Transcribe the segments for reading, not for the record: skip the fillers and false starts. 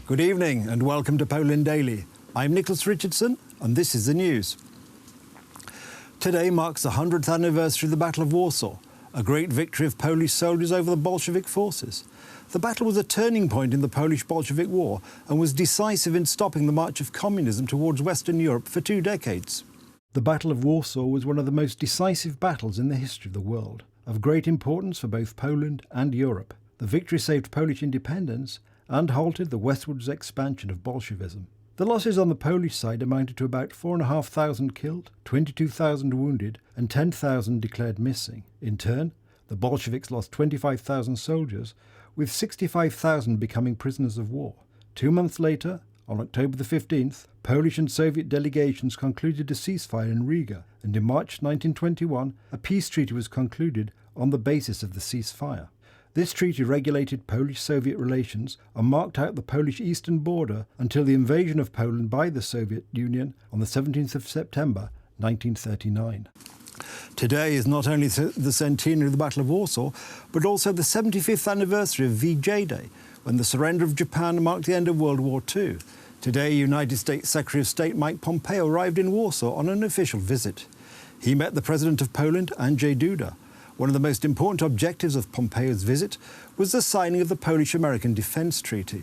Good evening and welcome to Poland Daily. I'm Nicholas Richardson and this is the news. Today marks the 100th anniversary of the Battle of Warsaw, a great victory of Polish soldiers over the Bolshevik forces. The battle was a turning point in the Polish-Bolshevik War and was decisive in stopping the march of communism towards Western Europe for 2 decades. The Battle of Warsaw was one of the most decisive battles in the history of the world, of great importance for both Poland and Europe. The victory saved Polish independence and halted the westwards expansion of Bolshevism. The losses on the Polish side amounted to about 4,500 killed, 22,000 wounded and 10,000 declared missing. In turn, the Bolsheviks lost 25,000 soldiers, with 65,000 becoming prisoners of war. 2 months later, on October the 15th, Polish and Soviet delegations concluded a ceasefire in Riga, and in March 1921 a peace treaty was concluded on the basis of the ceasefire. This treaty regulated Polish-Soviet relations and marked out the Polish eastern border until the invasion of Poland by the Soviet Union on the 17th of September 1939. Today is not only the centenary of the Battle of Warsaw, but also the 75th anniversary of VJ Day, when the surrender of Japan marked the end of World War II. Today, United States Secretary of State Mike Pompeo arrived in Warsaw on an official visit. He met the President of Poland, Andrzej Duda. One of the most important objectives of Pompeo's visit was the signing of the Polish-American Defense Treaty.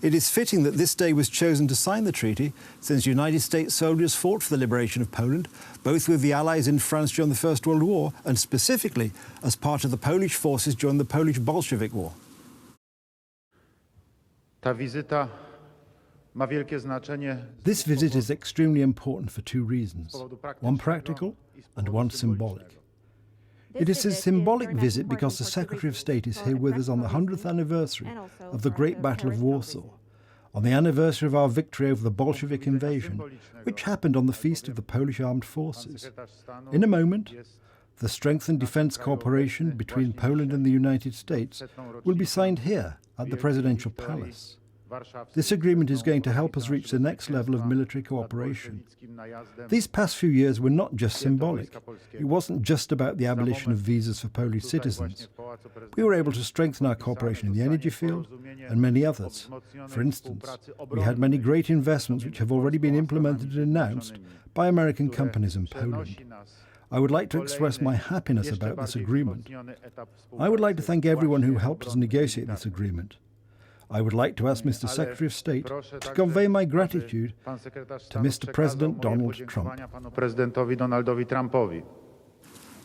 It is fitting that this day was chosen to sign the treaty, since United States soldiers fought for the liberation of Poland, both with the Allies in France during the First World War and specifically as part of the Polish forces during the Polish-Bolshevik War. This visit is extremely important for 2 reasons, one practical and one symbolic. It is a symbolic visit because the Secretary of State is here with us on the 100th anniversary of the Great Battle of Warsaw, on the anniversary of our victory over the Bolshevik invasion, which happened on the Feast of the Polish Armed Forces. In a moment, the strengthened defence cooperation between Poland and the United States will be signed here at the Presidential Palace. This agreement is going to help us reach the next level of military cooperation. These past few years were not just symbolic. It wasn't just about the abolition of visas for Polish citizens. We were able to strengthen our cooperation in the energy field and many others. For instance, we had many great investments which have already been implemented and announced by American companies in Poland. I would like to express my happiness about this agreement. I would like to thank everyone who helped us negotiate this agreement. I would like to ask Mr. Secretary of State to convey my gratitude to Mr. President Donald Trump.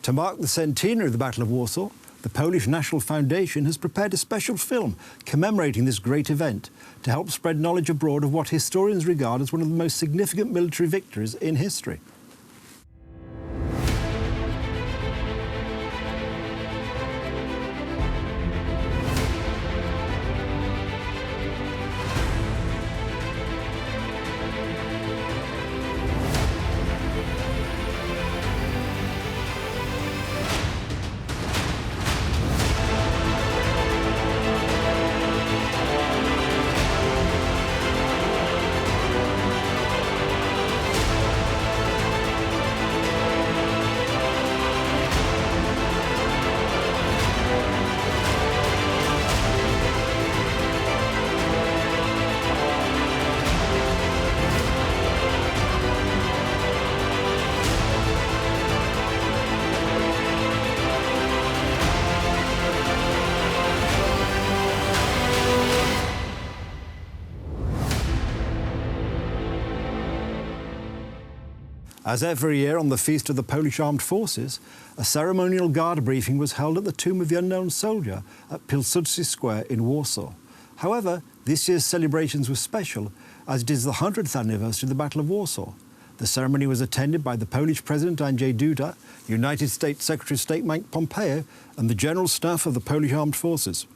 To mark the centenary of the Battle of Warsaw, the Polish National Foundation has prepared a special film commemorating this great event to help spread knowledge abroad of what historians regard as one of the most significant military victories in history. As every year on the Feast of the Polish Armed Forces, a ceremonial guard briefing was held at the Tomb of the Unknown Soldier at Pilsudski Square in Warsaw. However, this year's celebrations were special, as it is the 100th anniversary of the Battle of Warsaw. The ceremony was attended by the Polish President Andrzej Duda, United States Secretary of State Mike Pompeo, and the General Staff of the Polish Armed Forces.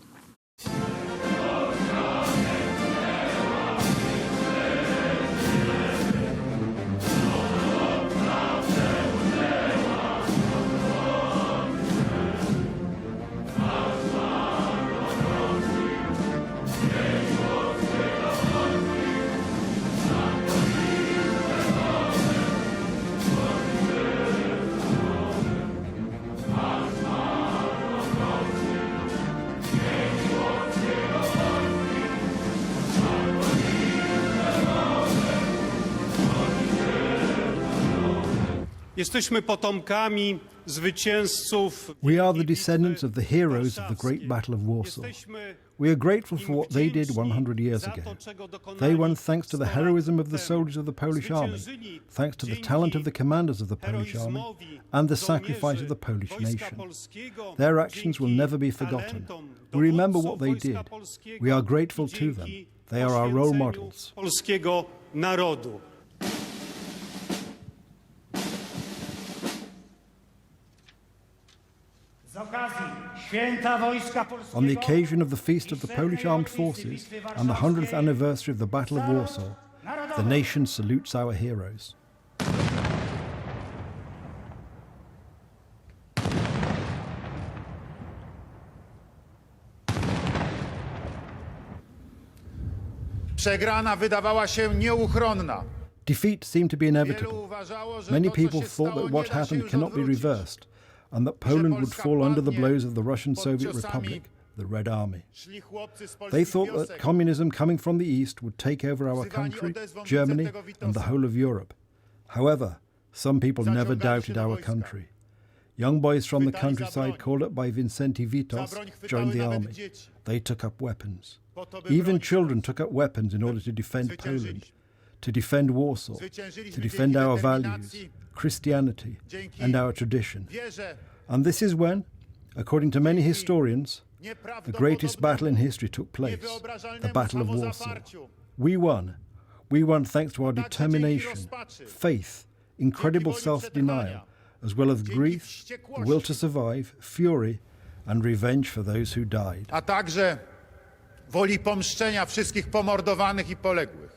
Yeah. Jesteśmy potomkami zwycięzców. We are the descendants of the heroes of the Great Battle of Warsaw. We are grateful for what they did 100 years ago. They won thanks to the heroism of the soldiers of the Polish army, thanks to the talent of the commanders of the Polish army, and the sacrifice of the Polish nation. Their actions will never be forgotten. We remember what they did. We are grateful to them. They are our role models. Polskiego narodu. On the occasion of the Feast of the Polish Armed Forces and the 100th anniversary of the Battle of Warsaw, the nation salutes our heroes. Przegrana wydawała się nieuchronna. Defeat seemed to be inevitable. Many people thought that what happened cannot be reversed, and that Poland would fall under the blows of the Russian Soviet Republic, the Red Army. They thought that communism coming from the east would take over our country, Germany, and the whole of Europe. However, some people never doubted our country. Young boys from the countryside, called up by Wincenty Witos, joined the army. They took up weapons. Even children took up weapons in order to defend Poland, to defend Warsaw, to defend our values, Christianity, and our tradition. And this is when, according to many historians, the greatest battle in history took place, the Battle of Warsaw. We won. We won thanks to our determination, faith, incredible self-denial, as well as grief, the will to survive, fury, and revenge for those who died. A także woli pomszczenia wszystkich pomordowanych I poległych.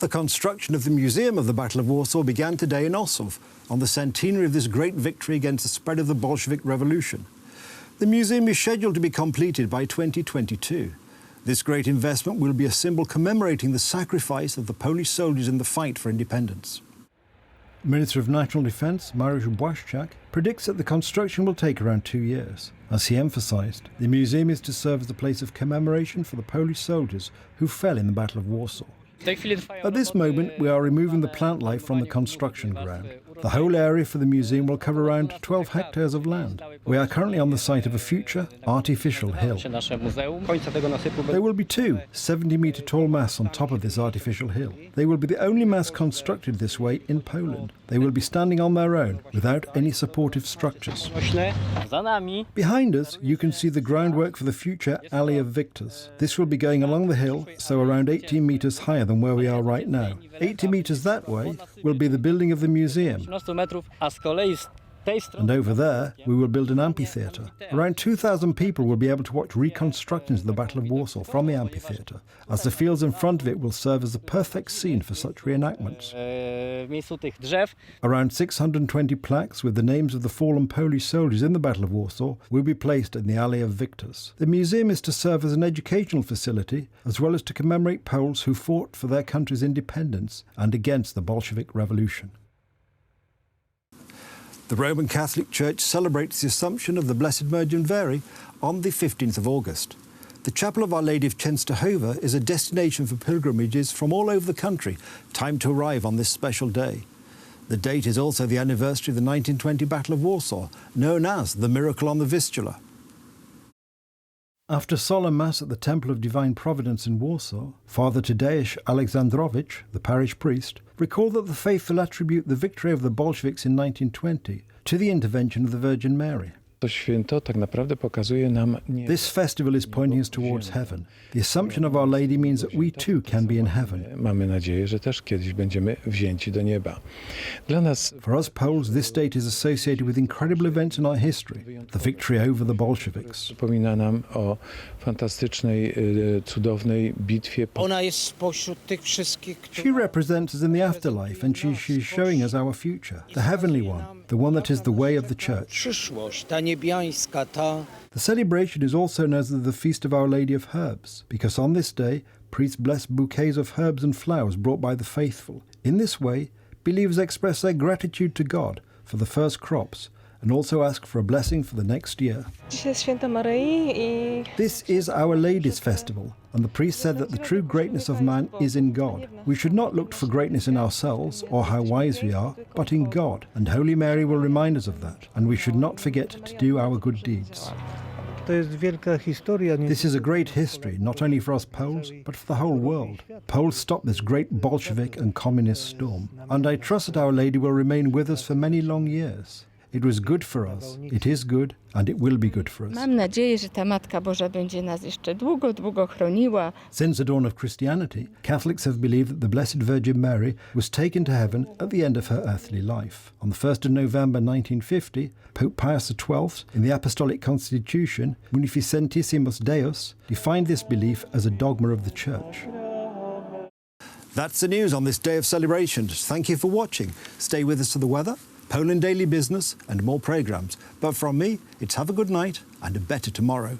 The construction of the Museum of the Battle of Warsaw began today in Ossow, on the centenary of this great victory against the spread of the Bolshevik Revolution. The museum is scheduled to be completed by 2022. This great investment will be a symbol commemorating the sacrifice of the Polish soldiers in the fight for independence. Minister of National Defence, Mariusz Błaszczak, predicts that the construction will take around 2 years. As he emphasised, the museum is to serve as a place of commemoration for the Polish soldiers who fell in the Battle of Warsaw. At this moment, we are removing the plant life from the construction ground. The whole area for the museum will cover around 12 hectares of land. We are currently on the site of a future artificial hill. There will be two 70-metre tall masts on top of this artificial hill. They will be the only masts constructed this way in Poland. They will be standing on their own, without any supportive structures. Behind us, you can see the groundwork for the future Alley of Victors. This will be going along the hill, so around 18 metres higher than where we are right now. 80 metres that way will be the building of the museum. And over there, we will build an amphitheatre. Around 2,000 people will be able to watch reconstructions of the Battle of Warsaw from the amphitheatre, as the fields in front of it will serve as a perfect scene for such reenactments. Around 620 plaques with the names of the fallen Polish soldiers in the Battle of Warsaw will be placed in the Alley of Victors. The museum is to serve as an educational facility, as well as to commemorate Poles who fought for their country's independence and against the Bolshevik Revolution. The Roman Catholic Church celebrates the Assumption of the Blessed Virgin Mary on the 15th of August. The Chapel of Our Lady of Częstochowa is a destination for pilgrimages from all over the country, timed to arrive on this special day. The date is also the anniversary of the 1920 Battle of Warsaw, known as the Miracle on the Vistula. After solemn Mass at the Temple of Divine Providence in Warsaw, Father Tadeusz Aleksandrowicz, the parish priest, recalled that the faithful attribute the victory of the Bolsheviks in 1920 to the intervention of the Virgin Mary. This festival is pointing us towards heaven. The Assumption of Our Lady means that we too can be in heaven. For us Poles, this date is associated with incredible events in our history, the victory over the Bolsheviks. She represents us in the afterlife, and she is showing us our future, the heavenly one, the one that is the way of the Church. The celebration is also known as the Feast of Our Lady of Herbs, because on this day, priests bless bouquets of herbs and flowers brought by the faithful. In this way, believers express their gratitude to God for the first crops and also ask for a blessing for the next year. Dziś jest święto Maryi I This is Our Lady's Festival, and the priest said that the true greatness of man is in God. We should not look for greatness in ourselves or how wise we are, but in God, and Holy Mary will remind us of that, and we should not forget to do our good deeds. To jest wielka historia. This is a great history, not only for us Poles, but for the whole world. Poles stopped this great Bolshevik and communist storm, and I trust that Our Lady will remain with us for many long years. It was good for us, it is good, and it will be good for us. Mam nadzieję, że ta Matka Boża będzie nas jeszcze długo, długo chroniła. Since the dawn of Christianity, Catholics have believed that the Blessed Virgin Mary was taken to heaven at the end of her earthly life. On the 1st of November 1950, Pope Pius XII, in the Apostolic Constitution, Munificentissimus Deus, defined this belief as a dogma of the Church. That's the news on this day of celebrations. Thank you for watching. Stay with us for the weather, Poland Daily Business and more programmes. But from me, it's have a good night and a better tomorrow.